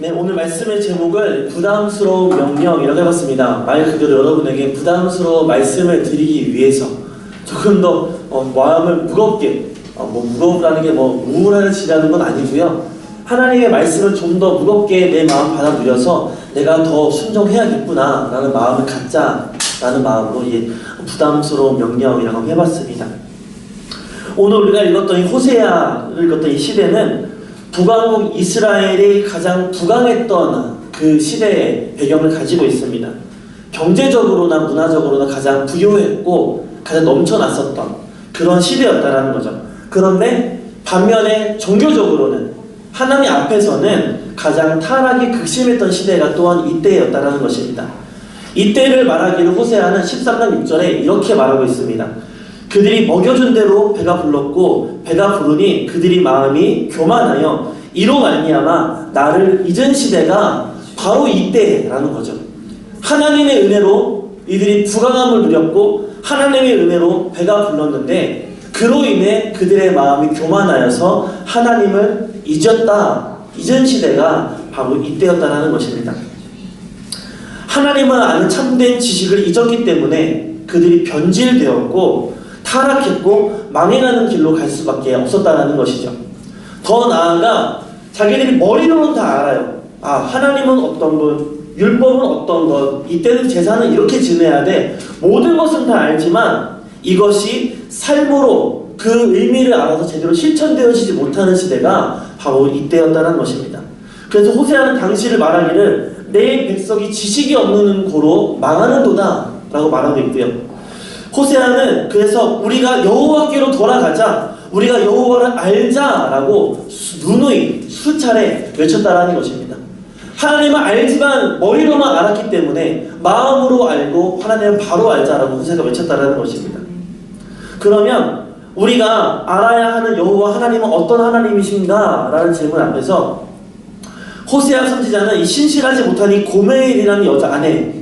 네, 오늘 말씀의 제목을 부담스러운 명령이라고 해봤습니다. 말 그대로 여러분에게 부담스러운 말씀을 드리기 위해서 조금 더 마음을 무겁게, 무겁다는 게 우울해지라는 건 아니고요. 하나님의 말씀을 좀 더 무겁게 내 마음 받아들여서 내가 더 순종해야겠구나 라는 마음을 갖자라는 마음으로 부담스러운 명령이라고 해봤습니다. 오늘 우리가 읽었던 이 호세아를 읽었던 이 시대는 북왕국 이스라엘이 가장 부강했던 그 시대의 배경을 가지고 있습니다. 경제적으로나 문화적으로나 가장 부유했고 가장 넘쳐났었던 그런 시대였다라는 거죠. 그런데 반면에 종교적으로는 하나님 앞에서는 가장 타락이 극심했던 시대가 또한 이때였다라는 것입니다. 이때를 말하기를 호세아는 13장 6절에 이렇게 말하고 있습니다. 그들이 먹여준 대로 배가 불렀고 배가 부르니 그들이 마음이 교만하여 이로 말미암아 나를 잊은 시대가 바로 이때라는 거죠. 하나님의 은혜로 이들이 부강함을 누렸고 하나님의 은혜로 배가 불렀는데 그로 인해 그들의 마음이 교만하여서 하나님을 잊은 시대가 바로 이때였다는 것입니다. 하나님을 아는 참된 지식을 잊었기 때문에 그들이 변질되었고 타락했고 망해가는 길로 갈 수밖에 없었다는 것이죠. 더 나아가 자기들이 머리로는 다 알아요. 하나님은 어떤 분, 율법은 어떤 것, 이때는 제사는 이렇게 지내야 돼. 모든 것은 다 알지만 이것이 삶으로 그 의미를 알아서 제대로 실천되어지지 못하는 시대가 바로 이때였다는 것입니다. 그래서 호세아는 당시를 말하기를 내 백성이 지식이 없는 고로 망하는도다 라고 말하고 있고요. 호세아는 그래서 우리가 여호와께로 돌아가자, 우리가 여호와를 알자라고 누누이 수차례 외쳤다라는 것입니다. 하나님을 알지만 머리로만 알았기 때문에 마음으로 알고 하나님을 바로 알자라고 호세아가 외쳤다라는 것입니다. 그러면 우리가 알아야 하는 여호와 하나님은 어떤 하나님이신가? 라는 질문 앞에서 호세아 선지자는 이 신실하지 못한 이 고멜이라는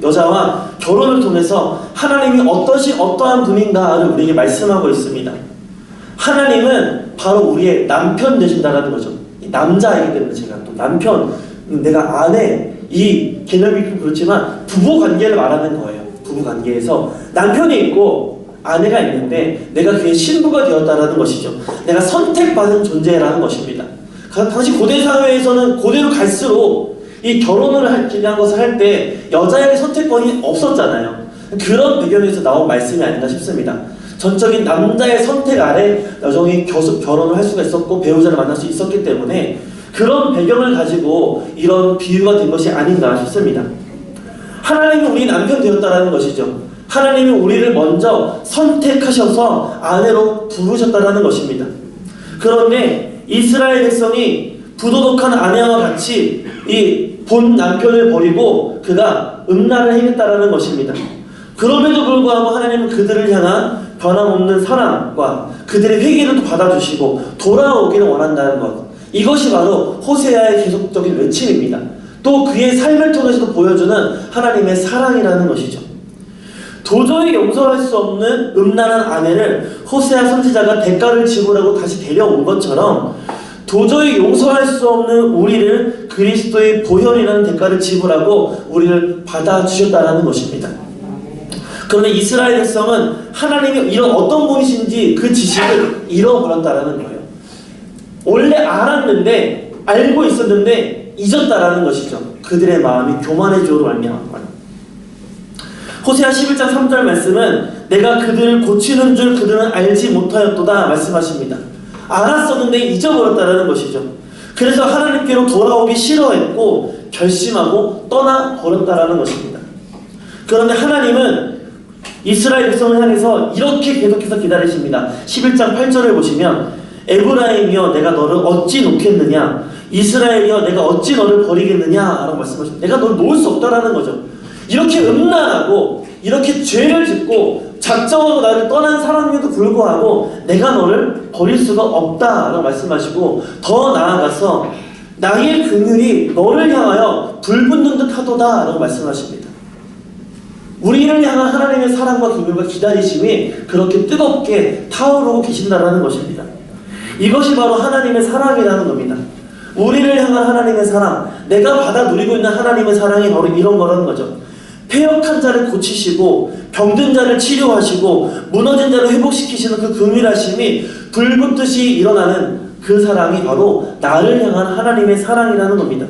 여자와 결혼을 통해서 하나님이 어떠한 분인가를 우리에게 말씀하고 있습니다. 하나님은 바로 우리의 남편 되신다는 거죠. 남자이기 때문에 제가 또 남편, 내가 아내, 이 개념이 그렇지만 부부관계를 말하는 거예요. 부부관계에서 남편이 있고 아내가 있는데 내가 그의 신부가 되었다는 것이죠. 내가 선택받은 존재라는 것입니다. 당시 고대 사회에서는 고대로 갈수록 이 결혼을 한 것을 할 때 여자에게 선택권이 없었잖아요. 그런 배경에서 나온 말씀이 아닌가 싶습니다. 전적인 남자의 선택 아래 여성이 결혼을 할 수가 있었고 배우자를 만날 수 있었기 때문에 그런 배경을 가지고 이런 비유가 된 것이 아닌가 싶습니다. 하나님이 우리 남편 되었다는 것이죠. 하나님이 우리를 먼저 선택하셔서 아내로 부르셨다는 것입니다. 그런데 이스라엘 백성이 부도덕한 아내와 같이 이 본 남편을 버리고 그가 음란을 행했다라는 것입니다. 그럼에도 불구하고 하나님은 그들을 향한 변함없는 사랑과 그들의 회개를 또 받아주시고 돌아오기를 원한다는 것, 이것이 바로 호세아의 계속적인 외침입니다. 또 그의 삶을 통해서도 보여주는 하나님의 사랑이라는 것이죠. 도저히 용서할 수 없는 음란한 아내를 호세아 선지자가 대가를 지불하고 다시 데려온 것처럼 도저히 용서할 수 없는 우리를 그리스도의 보혈이라는 대가를 지불하고 우리를 받아주셨다는 것입니다. 그런데 이스라엘 백성은 하나님이 이런 어떤 분이신지 그 지식을 잃어버렸다는 거예요. 원래 알았는데, 알고 있었는데 잊었다라는 것이죠. 그들의 마음이 교만해지므로 말미암아. 호세아 11장 3절 말씀은 내가 그들을 고치는 줄 그들은 알지 못하였도다 말씀하십니다. 알았었는데 잊어버렸다는 것이죠. 그래서 하나님께로 돌아오기 싫어했고 결심하고 떠나버렸다는 것입니다. 그런데 하나님은 이스라엘 백성을 향해서 이렇게 계속해서 기다리십니다. 11장 8절을 보시면 에브라임이여 내가 너를 어찌 놓겠느냐, 이스라엘이여 내가 어찌 너를 버리겠느냐 라고 말씀하십니다. 내가 너를 놓을 수 없다라는 거죠. 이렇게 음란하고 이렇게 죄를 짓고 작정하고 나를 떠난 사람임에도 불구하고 내가 너를 버릴 수가 없다라고 말씀하시고 더 나아가서 나의 긍휼이 너를 향하여 불붙는 듯 하도다 라고 말씀하십니다. 우리를 향한 하나님의 사랑과 긍휼과 기다리심이 그렇게 뜨겁게 타오르고 계신다라는 것입니다. 이것이 바로 하나님의 사랑이라는 겁니다. 우리를 향한 하나님의 사랑, 내가 받아 누리고 있는 하나님의 사랑이 바로 이런 거라는 거죠. 패역한 자를 고치시고 병든 자를 치료하시고 무너진 자를 회복시키시는 그 긍휼하심이 불붙듯이 일어나는 그 사랑이 바로 나를 향한 하나님의 사랑이라는 겁니다.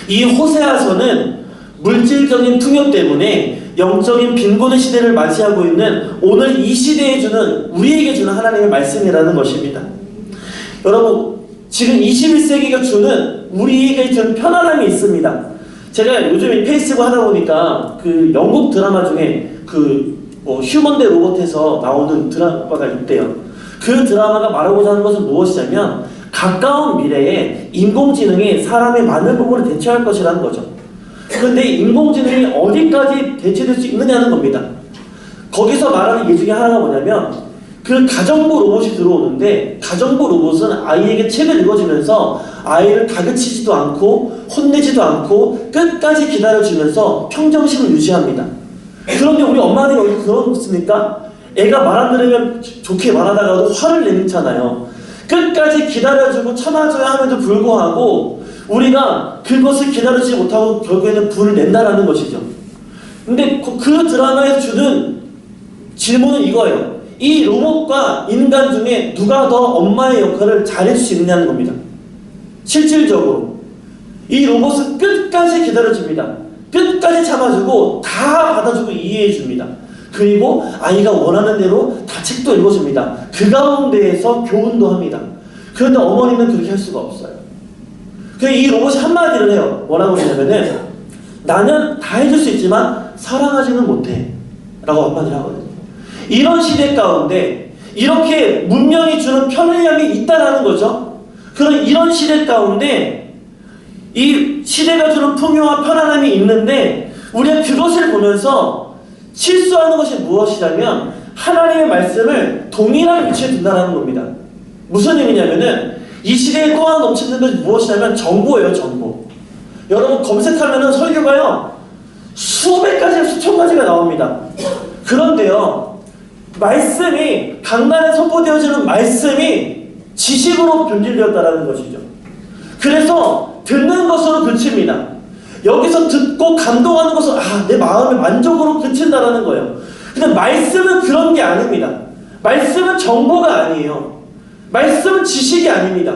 이 호세아서는 물질적인 풍요 때문에 영적인 빈곤의 시대를 맞이하고 있는 오늘 이 시대에 주는, 우리에게 주는 하나님의 말씀이라는 것입니다. 여러분, 지금 21세기가 주는, 우리에게 주는 편안함이 있습니다. 제가 요즘에 페이스북 하다 보니까 그 영국 드라마 중에 휴먼 대 로봇에서 나오는 드라마가 있대요. 그 드라마가 말하고자 하는 것은 무엇이냐면 가까운 미래에 인공지능이 사람의 많은 부분을 대체할 것이라는 거죠. 그런데 인공지능이 어디까지 대체될 수 있느냐는 겁니다. 거기서 말하는 예 중에 하나가 뭐냐면 그 가정부 로봇이 들어오는데, 가정부 로봇은 아이에게 책을 읽어주면서 아이를 다그치지도 않고 혼내지도 않고 끝까지 기다려주면서 평정심을 유지합니다. 그런데 우리 엄마들이 어디 그렇습니까? 애가 말 안 들으면 좋게 말하다가도 화를 내놓잖아요. 끝까지 기다려주고 참아줘야 함에도 불구하고 우리가 그것을 기다리지 못하고 결국에는 불을 낸다라는 것이죠. 근데 그 드라마에서 주는 질문은 이거예요. 이 로봇과 인간 중에 누가 더 엄마의 역할을 잘해줄 수 있느냐는 겁니다. 실질적으로 이 로봇은 끝까지 기다려줍니다. 끝까지 참아주고 다 받아주고 이해해줍니다. 그리고 아이가 원하는 대로 다 책도 읽어줍니다. 그 가운데에서 교훈도 합니다. 그런데 어머니는 그렇게 할 수가 없어요. 그래서 이 로봇이 한마디를 해요. 뭐라고 하냐면은 나는 다 해줄 수 있지만 사랑하지는 못해 라고 한마디를 하거든요. 이런 시대 가운데 이렇게 문명이 주는 편리함이 있다라는 거죠. 그런 이런 시대 가운데 이 시대가 주는 풍요와 편안함이 있는데 우리가 그것을 보면서 실수하는 것이 무엇이냐면 하나님의 말씀을 동일한 위치에 둔다는 겁니다. 무슨 의미냐면은 이 시대에 또 하나 넘치는 것이 무엇이냐면 정보예요. 정보. 여러분 검색하면은 설교가요 수백 가지 수천 가지가 나옵니다. 그런데요 말씀이 강단에 선포되어지는 말씀이 지식으로 변질되었다는 것이죠. 그래서 듣는 것으로 그칩니다. 여기서 듣고 감동하는 것은 내 마음의 만족으로 그친다라는 거예요. 근데 말씀은 그런 게 아닙니다. 말씀은 정보가 아니에요. 말씀은 지식이 아닙니다.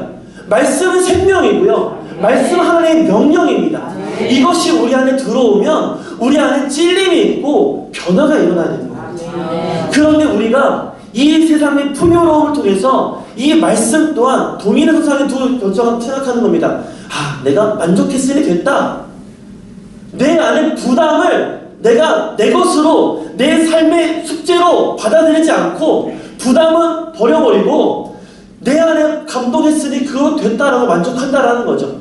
말씀은 생명이고요. 말씀은 하나님의 명령입니다. 이것이 우리 안에 들어오면 우리 안에 찔림이 있고 변화가 일어나야 됩니다. 그런데 우리가 이 세상의 풍요로움을 통해서 이 말씀 또한 동일한 세상의 두 결정을 생각하는 겁니다. 내가 만족했으니 됐다. 내 안에 부담을 내가 내 것으로 내 삶의 숙제로 받아들이지 않고 부담은 버려버리고 내 안에 감동했으니 그거 됐다라고 만족한다라는 거죠.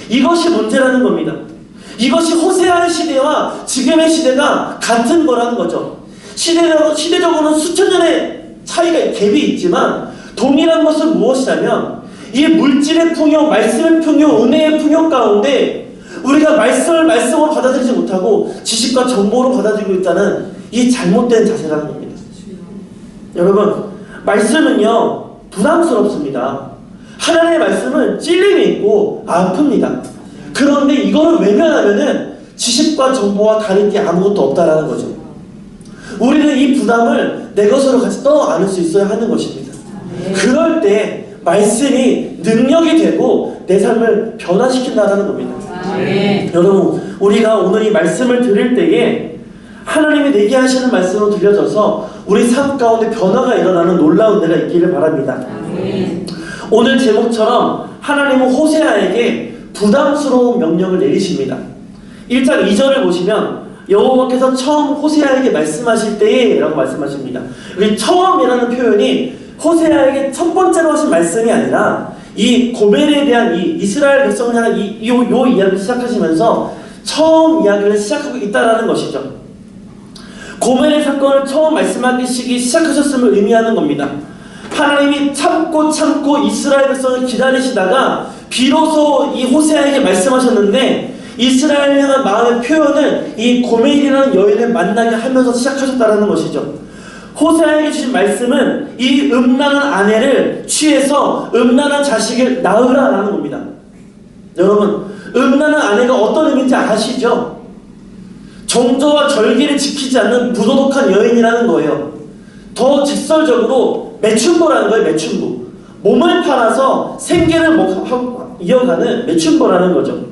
이것이 문제라는 겁니다. 이것이 호세아의 시대와 지금의 시대가 같은 거라는 거죠. 시대적으로는 수천 년의 차이가 갭이 있지만 동일한 것은 무엇이냐면 이 물질의 풍요, 말씀의 풍요, 은혜의 풍요 가운데 우리가 말씀을 말씀으로 받아들이지 못하고 지식과 정보로 받아들이고 있다는 이 잘못된 자세라는 겁니다. 여러분, 말씀은요 부담스럽습니다. 하나님의 말씀은 찔림이 있고 아픕니다. 그런데 이거를 외면하면은 지식과 정보와 다른 게 아무것도 없다라는 거죠. 우리는 이 부담을 내 것으로 같이 떠안을 수 있어야 하는 것입니다. 그럴 때 말씀이 능력이 되고 내 삶을 변화시킨다는 겁니다. 여러분, 우리가 오늘 이 말씀을 들을 때에 하나님이 내게 하시는 말씀으로 들려져서 우리 삶 가운데 변화가 일어나는 놀라운 은혜가 있기를 바랍니다. 오늘 제목처럼 하나님은 호세아에게 부담스러운 명령을 내리십니다. 1장 2절을 보시면 여호와께서 처음 호세아에게 말씀하실 때에 라고 말씀하십니다. 여기 처음이라는 표현이 호세아에게 첫 번째로 하신 말씀이 아니라 이 고멜에 대한 이 이스라엘 백성을 향한 요 이야기를 시작하시면서 처음 이야기를 시작하고 있다는 것이죠. 고멜의 사건을 처음 말씀하시기 시작하셨음을 의미하는 겁니다. 하나님이 참고 이스라엘 백성을 기다리시다가 비로소 이 호세아에게 말씀하셨는데 이스라엘을 향한 마음의 표현을 이 고멜이라는 여인을 만나게 하면서 시작하셨다는 것이죠. 호세아에게 주신 말씀은 이 음란한 아내를 취해서 음란한 자식을 낳으라라는 겁니다. 여러분, 음란한 아내가 어떤 의미인지 아시죠? 정조와 절기를 지키지 않는 부도덕한 여인이라는 거예요. 더 직설적으로 매춘부라는 거예요. 매춘부. 몸을 팔아서 생계를 이어가는 매춘부라는 거죠.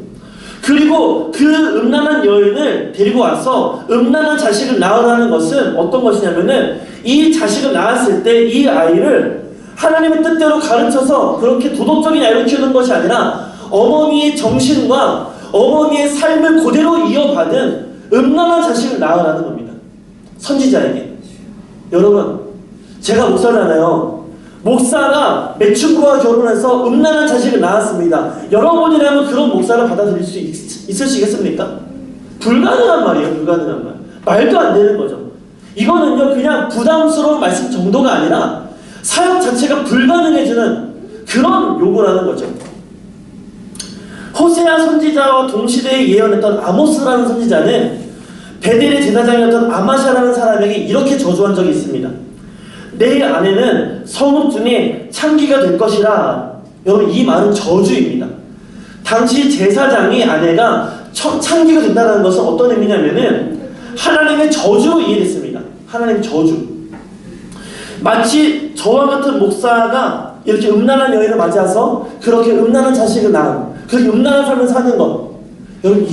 그리고 그 음란한 여인을 데리고 와서 음란한 자식을 낳으라는 것은 어떤 것이냐면은 이 자식을 낳았을 때 이 아이를 하나님의 뜻대로 가르쳐서 그렇게 도덕적인 아이를 키우는 것이 아니라 어머니의 정신과 어머니의 삶을 그대로 이어받은 음란한 자식을 낳으라는 겁니다. 선지자에게. 여러분, 제가 목사잖아요. 목사가 매춘부와 결혼해서 음란한 자식을 낳았습니다. 여러분이라면 그런 목사를 받아들일 수 있으시겠습니까? 불가능한 말이에요. 불가능한 말. 말도 안 되는 거죠. 이거는요, 그냥 부담스러운 말씀 정도가 아니라 사역 자체가 불가능해지는 그런 요구라는 거죠. 호세아 선지자와 동시대에 예언했던 아모스라는 선지자는 베델의 제사장이었던 아마샤라는 사람에게 이렇게 저주한 적이 있습니다. 내 아내는 성읍 중에 창기가 될 것이라. 여러분, 이 말은 저주입니다. 당시 제사장이 아내가 창기가 된다는 것은 어떤 의미냐면은 하나님의 저주로 이해됐습니다. 하나님의 저주. 마치 저와 같은 목사가 이렇게 음란한 여인을 맞이해서 그렇게 음란한 자식을 낳은, 그렇게 음란한 삶을 사는 것, 여러분,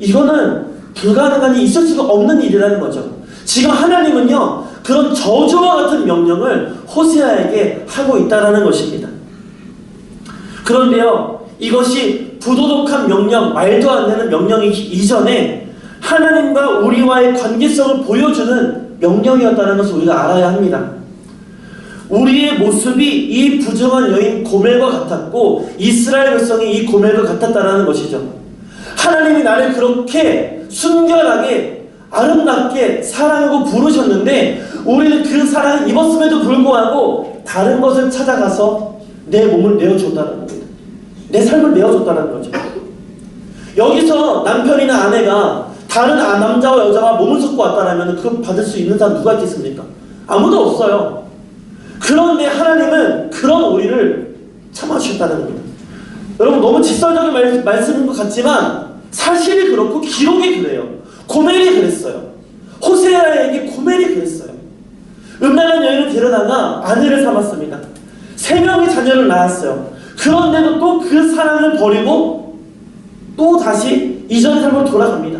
이거는 불가능하니 있을 수가 없는 일이라는 거죠. 지금 하나님은요, 그런 저주와 같은 명령을 호세아에게 하고 있다는 것입니다. 그런데요, 이것이 부도덕한 명령, 말도 안 되는 명령이기 이전에 하나님과 우리와의 관계성을 보여주는 명령이었다는 것을 우리가 알아야 합니다. 우리의 모습이 이 부정한 여인 고멜과 같았고 이스라엘 백성이 이 고멜과 같았다는 것이죠. 하나님이 나를 그렇게 순결하게 아름답게 사랑하고 부르셨는데 우리는 그 사랑을 입었음에도 불구하고 다른 것을 찾아가서 내 몸을 내어줬다는 겁니다. 내 삶을 내어줬다는 거죠. 여기서 남편이나 아내가 다른 남자와 여자가 몸을 섞고 왔다면 그거 받을 수 있는 사람 누가 있겠습니까? 아무도 없어요. 그런데 하나님은 그런 우리를 참아주셨다는 겁니다. 여러분, 너무 직설적인 말씀인 것 같지만 사실이 그렇고 기록이 그래요. 고멜이 그랬어요. 호세아에게 고멜이 그랬어요. 음란한 여인을 데려다가 아내를 삼았습니다. 3명의 자녀를 낳았어요. 그런데도 또 그 사랑을 버리고 또 다시 이전의 삶으로 돌아갑니다.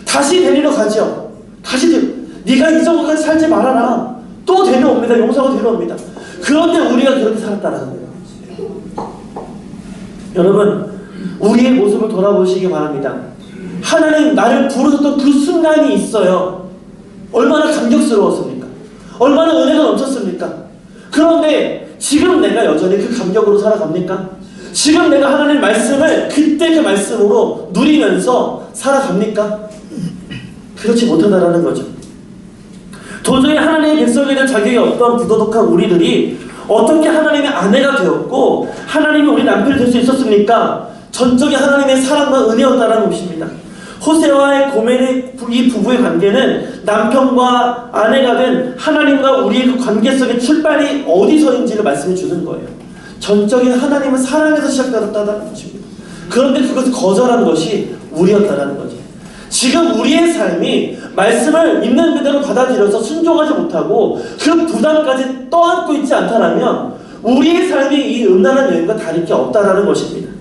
다시 데리러 가죠. 네가 이전까지 살지 말아라. 또 데려옵니다. 용서하고 데려옵니다. 그런데 우리가 그렇게 살았다는 거예요. 여러분, 우리의 모습을 돌아보시기 바랍니다. 하나님 나를 부르셨던 그 순간이 있어요. 얼마나 감격스러웠습니까? 얼마나 은혜가 넘쳤습니까? 그런데 지금 내가 여전히 그 감격으로 살아갑니까? 지금 내가 하나님의 말씀을 그때 그 말씀으로 누리면서 살아갑니까? 그렇지 못하다라는 거죠. 도저히 하나님의 백성이 될 자격이 없던 부도덕한 우리들이 어떻게 하나님의 아내가 되었고 하나님이 우리 남편이 될 수 있었습니까? 전적인 하나님의 사랑과 은혜였다라는 것입니다. 호세아와의 고멜의 이 부부의 관계는 남편과 아내가 된 하나님과 우리의 그 관계성의 출발이 어디서인지를 말씀해 주는 거예요. 전적인 하나님의 사랑에서 시작되었다는 것입니다. 그런데 그것을 거절한 것이 우리였다는 거죠. 지금 우리의 삶이 말씀을 있는 그대로 받아들여서 순종하지 못하고 그 부담까지 떠안고 있지 않다면 우리의 삶이 이 음란한 여인과 다를 게 없다라는 것입니다.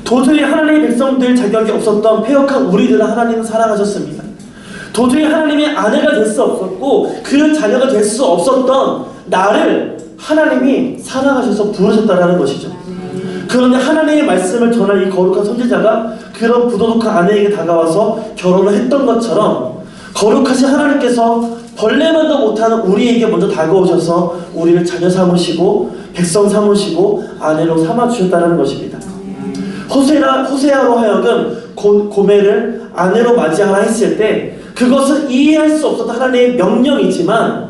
도저히 하나님의 백성될 자격이 없었던 패역한 우리들을 하나님은 사랑하셨습니다. 도저히 하나님의 아내가 될 수 없었고 그 자녀가 될 수 없었던 나를 하나님이 사랑하셔서 부르셨다는 것이죠. 그런데 하나님의 말씀을 전할 이 거룩한 선지자가 그런 부도덕한 아내에게 다가와서 결혼을 했던 것처럼 거룩하신 하나님께서 벌레만도 못하는 우리에게 먼저 다가오셔서 우리를 자녀 삼으시고 백성 삼으시고 아내로 삼아주셨다는 것입니다. 호세아로 하여금 고멜을 아내로 맞이하라 했을 때 그것은 이해할 수 없었던 하나님의 명령이지만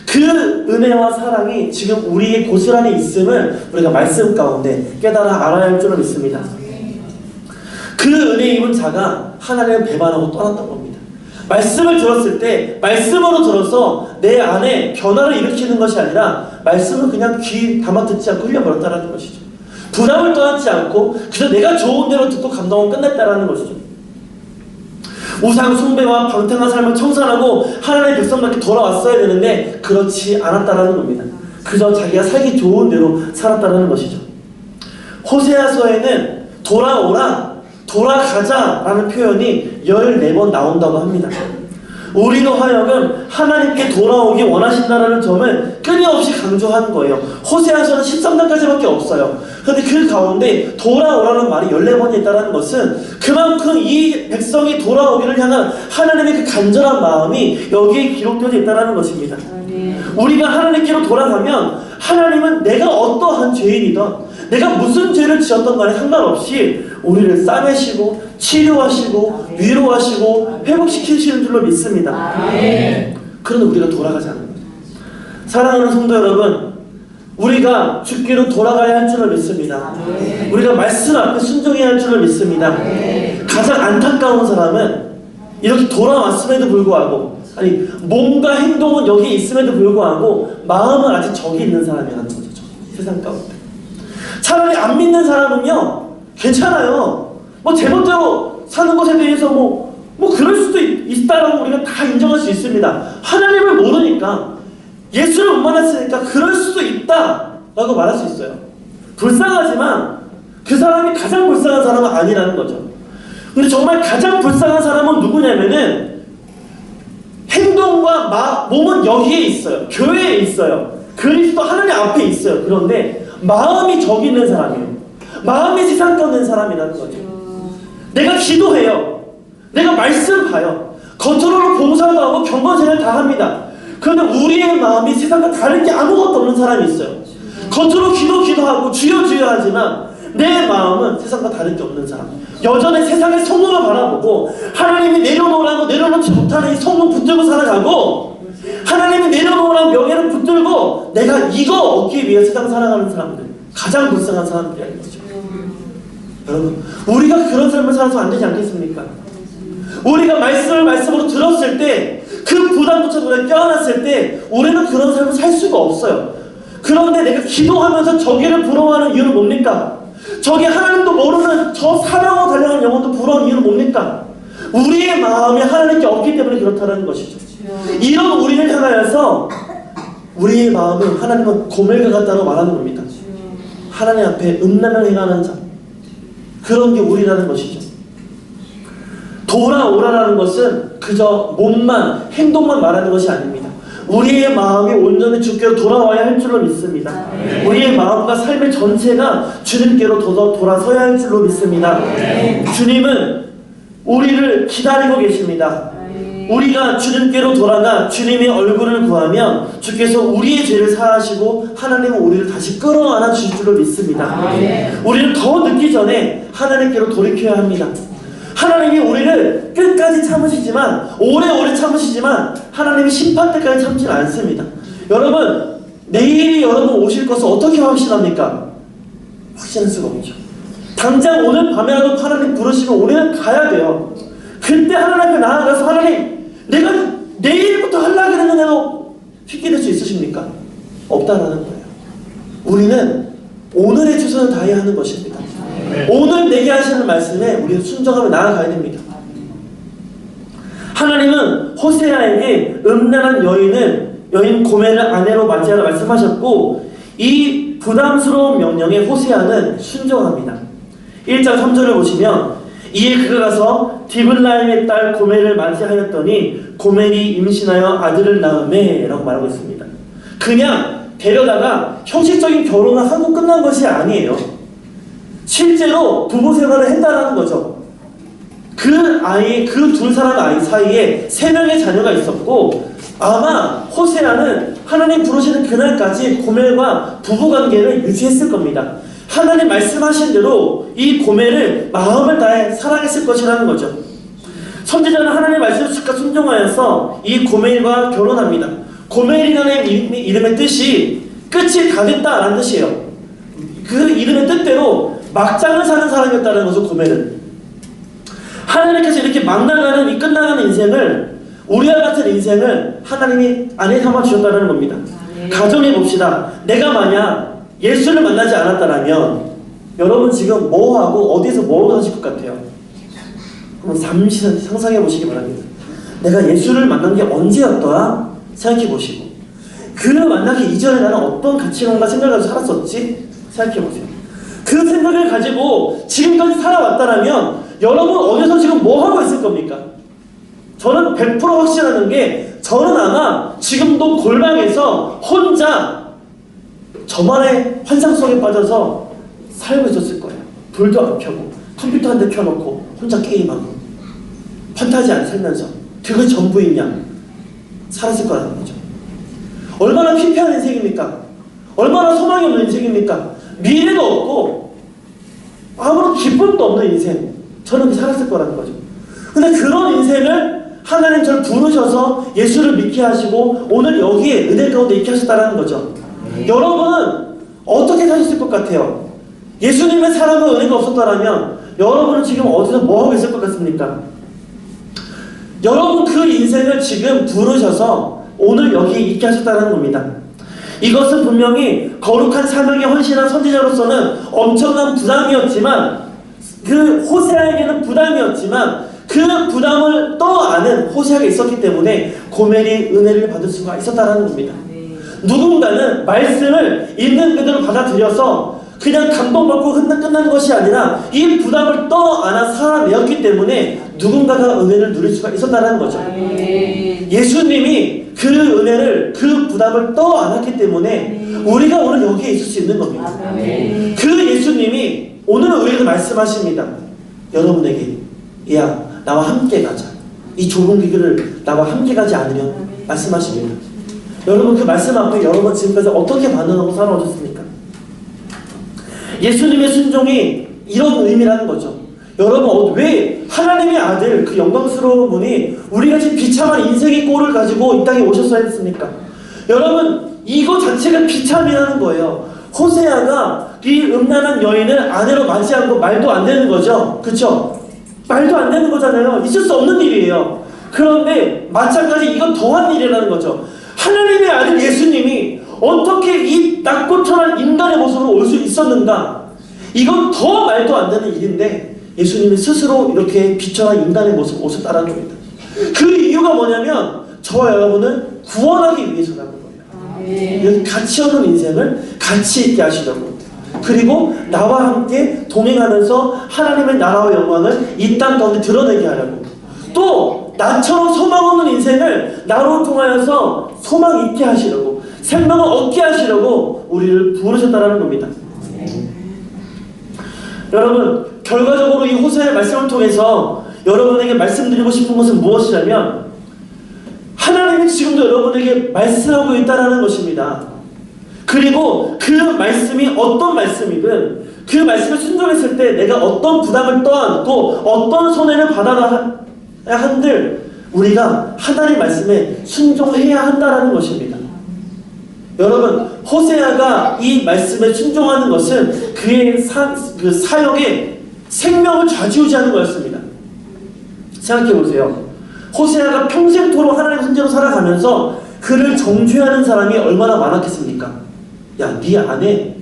그 은혜와 사랑이 지금 우리의 고스란히 있음을 우리가 말씀 가운데 깨달아 알아야 할 줄을 믿습니다. 그 은혜 입은 자가 하나님을 배반하고 떠났던 겁니다. 말씀을 들었을 때 말씀으로 들어서 내 안에 변화를 일으키는 것이 아니라 말씀을 그냥 귀 담아 듣지 않고 흘려버렸다는 것이죠. 부담을 떠안지 않고 그저 내가 좋은 대로 듣고 감동은 끝냈다라는 것이죠. 우상 숭배와 방탕한 삶을 청산하고 하나님의 백성답게 돌아왔어야 되는데 그렇지 않았다라는 겁니다. 그저 자기가 살기 좋은 대로 살았다라는 것이죠. 호세아서에는 돌아오라, 돌아가자라는 표현이 14번 나온다고 합니다. 우리로 하여금 하나님께 돌아오기 원하신다는 점을 끊임없이 강조하는 거예요. 호세아서는 13장까지밖에 없어요. 그런데 그 가운데 돌아오라는 말이 14번이 있다는 것은 그만큼 이 백성이 돌아오기를 향한 하나님의 그 간절한 마음이 여기에 기록되어 있다는 것입니다. 우리가 하나님께로 돌아가면 하나님은 내가 어떠한 죄인이든 내가 무슨 죄를 지었던 간에 상관없이 우리를 싸매시고 치료하시고 위로하시고 회복시키시는 줄로 믿습니다. 그런데 우리가 돌아가지 않는 거죠. 사랑하는 성도 여러분, 우리가 죽기로 돌아가야 할 줄을 믿습니다. 우리가 말씀 앞에 순종해야 할 줄을 믿습니다. 가장 안타까운 사람은 이렇게 돌아왔음에도 불구하고, 아니 몸과 행동은 여기 있음에도 불구하고 마음은 아직 저기 있는 사람이라는 거죠. 세상 가운데. 차라리 안 믿는 사람은요 괜찮아요. 뭐 제멋대로 사는 것에 대해서 뭐 그럴 수도 있다라고 우리가 다 인정할 수 있습니다. 하나님을 모르니까, 예수를 못 만났으니까 그럴 수도 있다라고 말할 수 있어요. 불쌍하지만 그 사람이 가장 불쌍한 사람은 아니라는 거죠. 근데 정말 가장 불쌍한 사람은 누구냐면은 행동과 몸은 여기에 있어요. 교회에 있어요. 그리스도 하나님 앞에 있어요. 그런데 마음이 저기 있는 사람이에요. 마음이 세상 떠는 사람이라는 거죠. 내가 기도해요. 내가 말씀 봐요. 겉으로는 봉사도 하고 경건생활 다 합니다. 그런데 우리의 마음이 세상과 다른 게 아무것도 없는 사람이 있어요. 겉으로 기도하고 주여 하지만 내 마음은 세상과 다른 게 없는 사람. 여전히 세상의 성공을 바라보고 하나님이 내려놓으라고 내려놓지 못하는 이 성공 붙들고 살아가고, 하나님이 내려놓으라는 명예를 붙들고 내가 이거 얻기 위해 세상 살아가는 사람들, 가장 불쌍한 사람들이라는 거죠. 여러분, 우리가 그런 삶을 살아서 안 되지 않겠습니까? 우리가 말씀으로 들었을 때 그 부담조차 우리가 껴안았을 때 우리는 그런 삶을 살 수가 없어요. 그런데 내가 기도하면서 저기를 부러워하는 이유는 뭡니까? 저기 하나님도 모르는 저 사랑으로 달려가는 영혼도 부러운 이유는 뭡니까? 우리의 마음이 하나님께 없기 때문에 그렇다는 것이죠. 이런 우리를 향하여서 우리의 마음은 하나님은 고멜과 같다고 말하는 겁니다. 하나님 앞에 음란을 행하는 자, 그런 게 우리라는 것이죠. 돌아오라라는 것은 그저 몸만, 행동만 말하는 것이 아닙니다. 우리의 마음이 온전히 주께로 돌아와야 할 줄로 믿습니다. 우리의 마음과 삶의 전체가 주님께로 돌아서야 할 줄로 믿습니다. 주님은 우리를 기다리고 계십니다. 우리가 주님께로 돌아가 주님의 얼굴을 구하면 주께서 우리의 죄를 사하시고 하나님은 우리를 다시 끌어안아 주실 줄로 믿습니다. 우리는 더 늦기 전에 하나님께로 돌이켜야 합니다. 하나님이 우리를 끝까지 참으시지만, 오래오래 참으시지만 하나님이 심판 때까지 참지는 않습니다. 여러분, 내일이 여러분 오실 것을 어떻게 확신합니까? 확신할 수가 없죠. 당장 오늘 밤에라도 하나님 부르시면 우리는 가야 돼요. 그때 하나님 앞에 나아가서 하나님, 내가 내일부터 하려고 했는데도 휘게 될 수 있으십니까? 없다라는 거예요. 우리는 오늘의 최선을 다해야 하는 것입니다. 오늘 내게 하시는 말씀에 우리는 순종하며 나아가야 됩니다. 하나님은 호세아에게 음란한 여인 고멜을 아내로 맞이하라 말씀하셨고, 이 부담스러운 명령에 호세아는 순종합니다. 1장 3절을 보시면, 이에 그가 가서 디블라임의 딸 고멜을 맞이하였더니 고멜이 임신하여 아들을 낳으매 라고 말하고 있습니다. 그냥 데려다가 형식적인 결혼을 하고 끝난 것이 아니에요. 실제로 부부 생활을 했다라는 거죠. 그 두 사람 아이 사이에 3명의 자녀가 있었고, 아마 호세아는 하나님 부르시는 그날까지 고멜과 부부관계를 유지했을 겁니다. 하나님 말씀하신 대로 이 고멜을 마음을 다해 사랑했을 것이라는 거죠. 선지자는 하나님 말씀을 즉각 순종하여서 이 고멜과 결혼합니다. 고멜이라는 이름의 뜻이 끝이 다 됐다라는 뜻이에요. 그 이름의 뜻대로 막장을 사는 사람이었다는 것을 고멜은. 하나님께서 이렇게 막 나가는 이 끝나가는 인생을, 우리와 같은 인생을 하나님이 안에 삼아 주셨다는 겁니다. 가정해 봅시다. 내가 만약 예수를 만나지 않았다면 여러분 지금 뭐하고 어디에서 뭐하고 사실 것 같아요? 한번 잠시 상상해 보시기 바랍니다. 내가 예수를 만난 게 언제였더라? 생각해 보시고, 그를 만나기 이전에 나는 어떤 가치관과 생각을 가지고 살았었지? 생각해 보세요. 그 생각을 가지고 지금까지 살아왔다면 여러분 어디서 지금 뭐하고 있을 겁니까? 저는 100% 확신하는 게, 저는 아마 지금도 골방에서 혼자 저만의 환상 속에 빠져서 살고 있었을 거예요. 불도 안 켜고 컴퓨터 한 대 켜놓고 혼자 게임하고 판타지 안 살면서 그게 전부인 양 살았을 거라는 거죠. 얼마나 피폐한 인생입니까? 얼마나 소망이 없는 인생입니까? 미래도 없고 아무런 기쁨도 없는 인생, 저는 살았을 거라는 거죠. 근데 그런 인생을 하나님 저를 부르셔서 예수를 믿게 하시고 오늘 여기에 은혜 가운데 있게 하셨다는 거죠. 여러분은 어떻게 사셨을 것 같아요? 예수님의 사랑과 은혜가 없었다면 여러분은 지금 어디서 뭐하고 있을 것 같습니까? 여러분 그 인생을 지금 부르셔서 오늘 여기에 있게 하셨다는 겁니다. 이것은 분명히 거룩한 사명에 헌신한 선지자로서는 엄청난 부담이었지만, 그 호세아에게는 부담이었지만 그 부담을 떠안은 호세아가 있었기 때문에 고멜이 은혜를 받을 수가 있었다는 겁니다. 누군가는 말씀을 있는 그대로 받아들여서 그냥 감동받고 끝난 것이 아니라 이 부담을 떠안아 살아내었기 때문에 누군가가 은혜를 누릴 수가 있었다는 거죠. 예수님이 그 은혜를, 그 부담을 떠안았기 때문에 우리가 오늘 여기에 있을 수 있는 겁니다. 그 예수님이 오늘은 우리에게 말씀하십니다. 여러분에게, 야, 나와 함께 가자. 이 좁은 길을 나와 함께 가지 않으면 말씀하십니다. 여러분 그 말씀 앞에 여러분 지금까지 어떻게 반응하고 살아오셨습니까? 예수님의 순종이 이런 의미라는 거죠. 여러분 왜 하나님의 아들, 그 영광스러운 분이 우리같이 비참한 인생의 꼴을 가지고 이 땅에 오셨어야 했습니까? 여러분 이거 자체가 비참이라는 거예요. 호세아가 이 음란한 여인을 아내로 맞이한 거 말도 안 되는 거죠. 그쵸? 말도 안 되는 거잖아요. 있을 수 없는 일이에요. 그런데 마찬가지 이건 더한 일이라는 거죠. 하나님의 아들 예수님이 어떻게 이 낙고천한 인간의 모습으로 올 수 있었는가? 이건 더 말도 안 되는 일인데 예수님이 스스로 이렇게 비천한 인간의 모습으로 오셨다는 겁니다. 그 이유가 뭐냐면 저와 여러분을 구원하기 위해서라는 거예요. 이런 가치 없는 인생을 가치 있게 하시려고, 그리고 나와 함께 동행하면서 하나님의 나라와 영광을 이 땅 가운데 드러내게 하려고, 또 나처럼 소망 없는 인생을 나로 통하여서 소망 있게 하시려고, 생명을 얻게 하시려고 우리를 부르셨다는 겁니다. 여러분 결과적으로 이 호세아의 말씀을 통해서 여러분에게 말씀드리고 싶은 것은 무엇이냐면, 하나님이 지금도 여러분에게 말씀하고 있다는 것입니다. 그리고 그 말씀이 어떤 말씀이든 그 말씀을 순종했을 때 내가 어떤 부담을 떠안고 어떤 손해를 받아야 한들 우리가 하나님 말씀에 순종해야 한다는 것입니다. 여러분 호세아가 이 말씀에 순종하는 것은 그의 그 사역의 생명을 좌지우지하는 거였습니다. 생각해보세요. 호세아가 평생토록 하나님의 선지자로 살아가면서 그를 정죄하는 사람이 얼마나 많았겠습니까? 야, 네 아내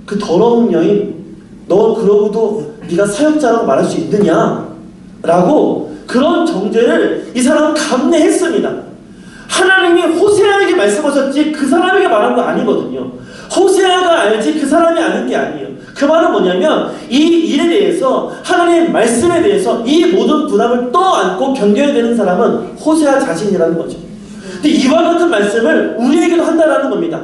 그 더러운 여인, 너 그러고도 네가 사역자라고 말할 수 있느냐? 라고 그런 정죄를 이 사람은 감내했습니다. 하나님이 호세아에게 말씀하셨지 그 사람에게 말한 거 아니거든요. 호세아가 알지 그 사람이 아는 게 아니에요. 그 말은 뭐냐면 이 일에 대해서, 하나님의 말씀에 대해서 이 모든 부담을 떠안고 견뎌야 되는 사람은 호세아 자신이라는 거죠. 근데 이와 같은 말씀을 우리에게도 한다는 겁니다.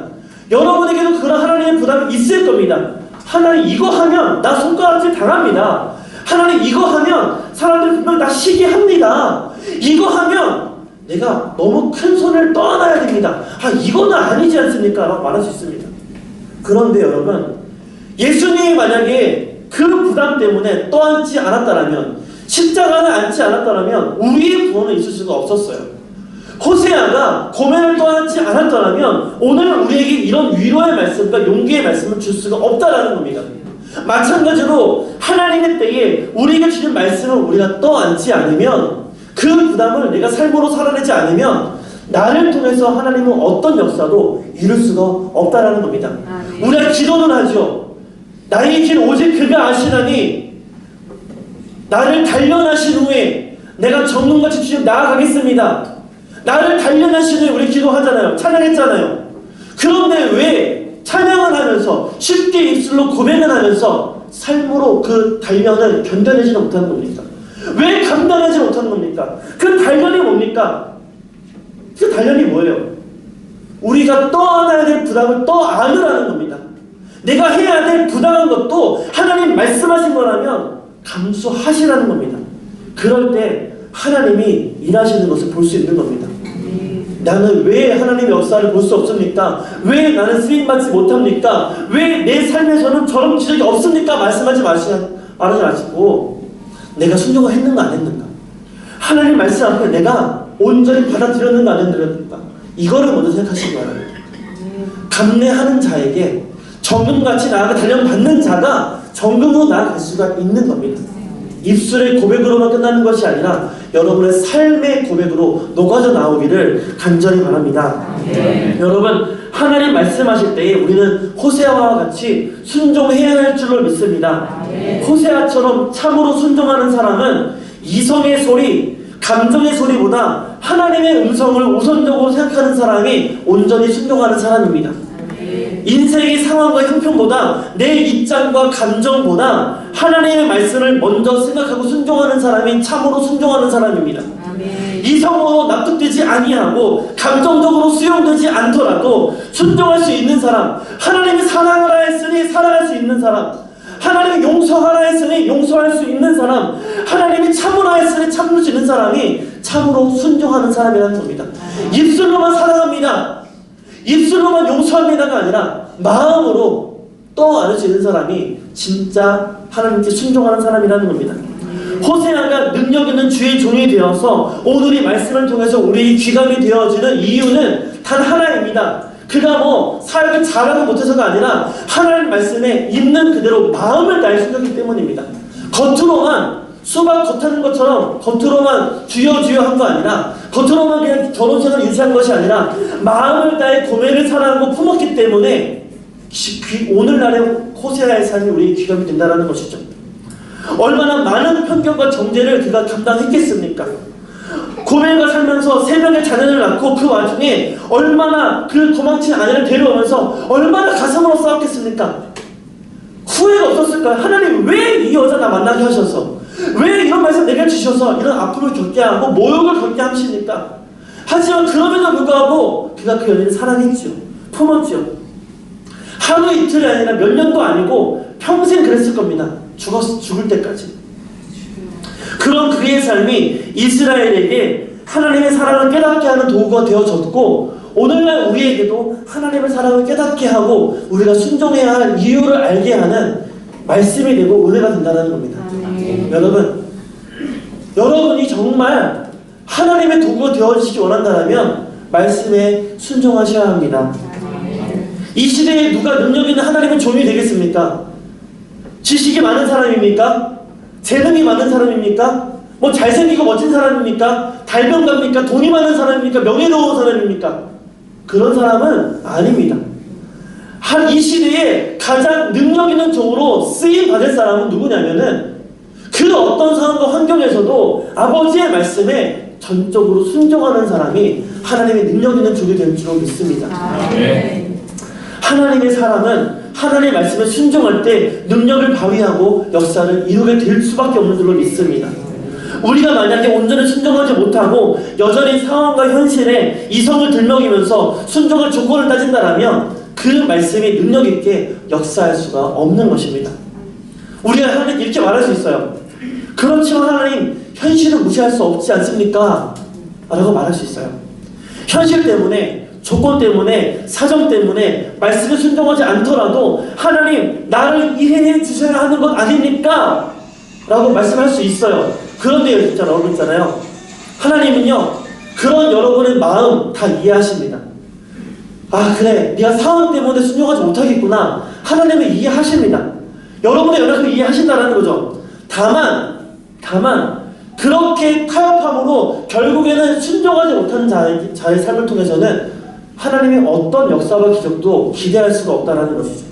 여러분에게도 그런 하나님의 부담이 있을 겁니다. 하나님 이거 하면 나 손가락질 당합니다. 하나님 이거 하면 사람들이 분명 나 시기합니다. 이거 하면 내가 너무 큰 손을 떠안아야 됩니다. 아 이거는 아니지 않습니까? 라고 말할 수 있습니다. 그런데 여러분 예수님이 만약에 그 부담 때문에 떠안지 않았다면, 십자가를 안지 않았다면 우리의 구원은 있을 수가 없었어요. 호세아가 고멜을 떠안지 않았다면 오늘 우리에게 이런 위로의 말씀과 용기의 말씀을 줄 수가 없다라는 겁니다. 마찬가지로 하나님의 때에 우리에게 주신 말씀을 우리가 떠안지 않으면, 그 부담을 내가 삶으로 살아내지 않으면 나를 통해서 하나님은 어떤 역사도 이룰 수가 없다라는 겁니다. 우리가 기도는 하죠. 나의 길 오직 그가 아시나니 나를 단련하신 후에 내가 정금같이 주님 나아가겠습니다. 나를 단련하신 후에 우리 기도하잖아요. 찬양했잖아요. 그런데 왜 찬양을 하면서 쉽게 입술로 고백을 하면서 삶으로 그 단련을 견뎌내지 못하는 겁니까? 왜 감당하지 못하는 겁니까? 그 단련이 뭡니까? 그 단련이 뭐예요? 우리가 떠안아야 될 부담을 떠안으라는 겁니다. 내가 해야 될 부당한 것도 하나님 말씀하신 거라면 감수하시라는 겁니다. 그럴 때 하나님이 일하시는 것을 볼 수 있는 겁니다. 나는 왜 하나님의 역사를 볼 수 없습니까? 왜 나는 쓰임받지 못합니까? 왜 내 삶에서는 저런 기적이 없습니까? 말씀하지 마시고 내가 순종을 했는가 안 했는가? 하나님 말씀 앞에 내가 온전히 받아들였는가 안 했는가? 이거를 먼저 생각하시기 바랍니다. 감내하는 자에게 정금같이 나아가 단련받는 자가 정금으로 나아갈 수가 있는 겁니다. 입술의 고백으로만 끝나는 것이 아니라 여러분의 삶의 고백으로 녹아져 나오기를 간절히 바랍니다. 여러분, 하나님 말씀하실 때에 우리는 호세아와 같이 순종해야 할 줄로 믿습니다. 호세아처럼 참으로 순종하는 사람은 이성의 소리, 감정의 소리보다 하나님의 음성을 우선적으로 생각하는 사람이 온전히 순종하는 사람입니다. 인생의 상황과 형편보다 내 입장과 감정보다 하나님의 말씀을 먼저 생각하고 순종하는 사람이 참으로 순종하는 사람입니다. 이성으로 납득되지 아니하고 감정적으로 수용되지 않더라도 순종할 수 있는 사람, 하나님이 사랑하라 했으니 사랑할 수 있는 사람, 하나님이 용서하라 했으니 용서할 수 있는 사람, 하나님이 참으라 했으니 참을 수 있는 사람이 참으로 순종하는 사람이라는 겁니다. 입술로만 사랑합니다, 입술로만 용서합니다가 아니라 마음으로 떠안을 수 있는 사람이 진짜 하나님께 순종하는 사람이라는 겁니다. 호세아가 능력 있는 주의 종이 되어서 오늘 이 말씀을 통해서 우리의 귀감이 되어지는 이유는 단 하나입니다. 그가 사역을 잘하고 못해서가 아니라 하나님 말씀에 있는 그대로 마음을 다해 순종했기 때문입니다. 겉으로만 수박 겉하는 것처럼 겉으로만 주여 한 거 아니라 겉으로만 그냥 결혼생활을 유지한 것이 아니라 마음을 다해 고뇌를 사랑하고 품었기 때문에 오늘날의 호세아의 삶이 우리의 귀감이 된다는 것이죠. 얼마나 많은 편견과 정죄를 그가 감당했겠습니까? 고멜과 살면서 3명의 자녀를 낳고 그 와중에 얼마나 그 도망친 아내를 데려오면서 얼마나 가슴으로 싸웠겠습니까? 후회가 없었을까요? 하나님 왜 이 여자 나 만나게 하셔서, 왜 이런 말씀 내게 주셔서 이런 아픔을 겪게 하고 모욕을 겪게 하십니까? 하지만 그럼에도 불구하고 그가 그 여인을 사랑했지요. 품었지요. 하루 이틀이 아니라 몇 년도 아니고 평생 그랬을 겁니다. 죽을 때까지. 그런 그의 삶이 이스라엘에게 하나님의 사랑을 깨닫게 하는 도구가 되어졌고, 오늘날 우리에게도 하나님의 사랑을 깨닫게 하고 우리가 순종해야 할 이유를 알게 하는 말씀이 되고 은혜가 된다는 겁니다. 여러분이 정말 하나님의 도구가 되어지시기 원한다면 말씀에 순종하셔야 합니다. 이 시대에 누가 능력 있는 하나님의 종이 되겠습니까? 지식이 많은 사람입니까? 재능이 많은 사람입니까? 잘생기고 멋진 사람입니까? 달변가입니까? 돈이 많은 사람입니까? 명예로운 사람입니까? 그런 사람은 아닙니다. 이 시대에 가장 능력 있는 종으로 쓰임 받을 사람은 누구냐면은 그 어떤 상황과 환경에서도 아버지의 말씀에 전적으로 순종하는 사람이 하나님의 능력 있는 종이 될 줄로 믿습니다. 하나님의 사람은 하나님의 말씀에 순종할 때 능력을 발휘하고 역사를 이루게 될 수밖에 없는 줄로 믿습니다. 우리가 만약에 온전히 순종하지 못하고 여전히 상황과 현실에 이성을 들먹이면서 순종할 조건을 따진다면 그 말씀이 능력 있게 역사할 수가 없는 것입니다. 우리가 하나님 이렇게 말할 수 있어요. 그렇지만 하나님, 현실을 무시할 수 없지 않습니까? 라고 말할 수 있어요. 현실 때문에, 조건 때문에, 사정 때문에 말씀에 순종하지 않더라도 하나님, 나를 이해해 주셔야 하는 것 아닙니까? 라고 말씀할 수 있어요. 그런데 여러분 있잖아요. 하나님은요, 그런 여러분의 마음 다 이해하십니다. 아, 그래, 네가 상황 때문에 순종하지 못하겠구나. 하나님은 이해하십니다. 여러분의 연약함을 이해하신다는 거죠. 다만 그렇게 타협함으로 결국에는 순종하지 못하는 자의 삶을 통해서는 하나님의 어떤 역사와 기적도 기대할 수가 없다는 것이죠.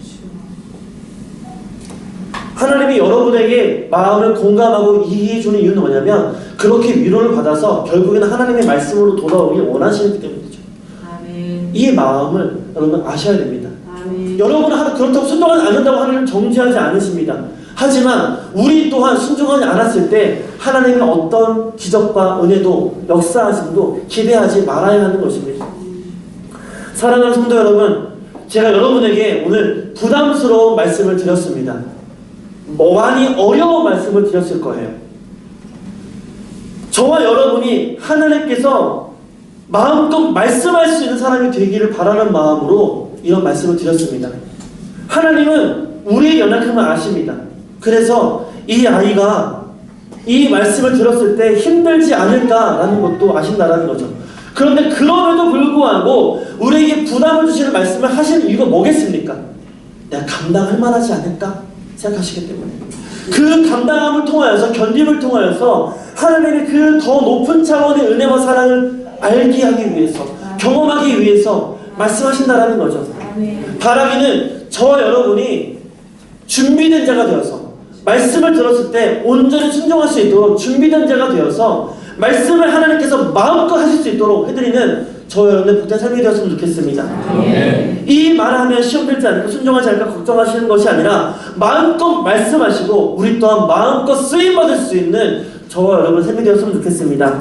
하나님이 여러분에게 마음을 공감하고 이해해주는 이유는 뭐냐면 그렇게 위로를 받아서 결국에는 하나님의 말씀으로 돌아오길 원하시기 때문이죠. 아멘. 이 마음을 여러분 아셔야 됩니다. 아멘. 여러분은 그렇다고 순종하지 않는다고 하나님을 정죄하지 않으십니다. 하지만 우리 또한 순종하지 않았을 때 하나님의 어떤 기적과 은혜도 역사하심도 기대하지 말아야 하는 것입니다. 사랑하는 성도 여러분, 제가 여러분에게 오늘 부담스러운 말씀을 드렸습니다. 많이 어려운 말씀을 드렸을 거예요. 저와 여러분이 하나님께서 마음껏 말씀할 수 있는 사람이 되기를 바라는 마음으로 이런 말씀을 드렸습니다. 하나님은 우리의 연약함을 아십니다. 그래서 이 아이가 이 말씀을 들었을 때 힘들지 않을까라는 것도 아신다라는 거죠. 그런데 그럼에도 불구하고 우리에게 부담을 주시는 말씀을 하시는 이유가 뭐겠습니까? 내가 감당할 만하지 않을까 생각하시기 때문에 그 감당함을 통하여서 견딤을 통하여서 하나님의 그 더 높은 차원의 은혜와 사랑을 알게 하기 위해서 경험하기 위해서 말씀하신다라는 거죠. 바라기는 저와 여러분이 준비된 자가 되어서 말씀을 들었을 때 온전히 순종할 수 있도록 준비된 자가 되어서 말씀을 하나님께서 마음껏 하실 수 있도록 해드리는 저와 여러분의 복된 삶이 되었으면 좋겠습니다. 이 말하면 시험 들지 않을까 순종하지 않을까 걱정하시는 것이 아니라 마음껏 말씀하시고 우리 또한 마음껏 쓰임받을 수 있는 저와 여러분 삶이 되었으면 좋겠습니다.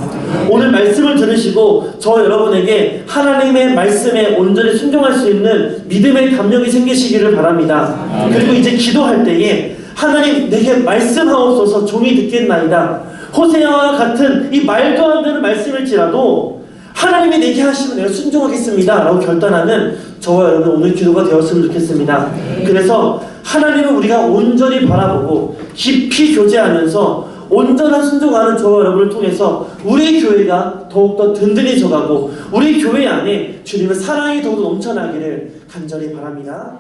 오늘 말씀을 들으시고 저와 여러분에게 하나님의 말씀에 온전히 순종할 수 있는 믿음의 담력이 생기시기를 바랍니다. 그리고 이제 기도할 때에 하나님 내게 말씀하옵소서 종이 듣겠나이다. 호세아와 같은 이 말도 안 되는 말씀일지라도 하나님이 내게 하시면 내가 순종하겠습니다 라고 결단하는 저와 여러분 오늘 기도가 되었으면 좋겠습니다. 그래서 하나님은 우리가 온전히 바라보고 깊이 교제하면서 온전한 순종하는 저와 여러분을 통해서 우리 교회가 더욱더 든든해져가고 우리 교회 안에 주님의 사랑이 더욱 넘쳐나기를 간절히 바랍니다.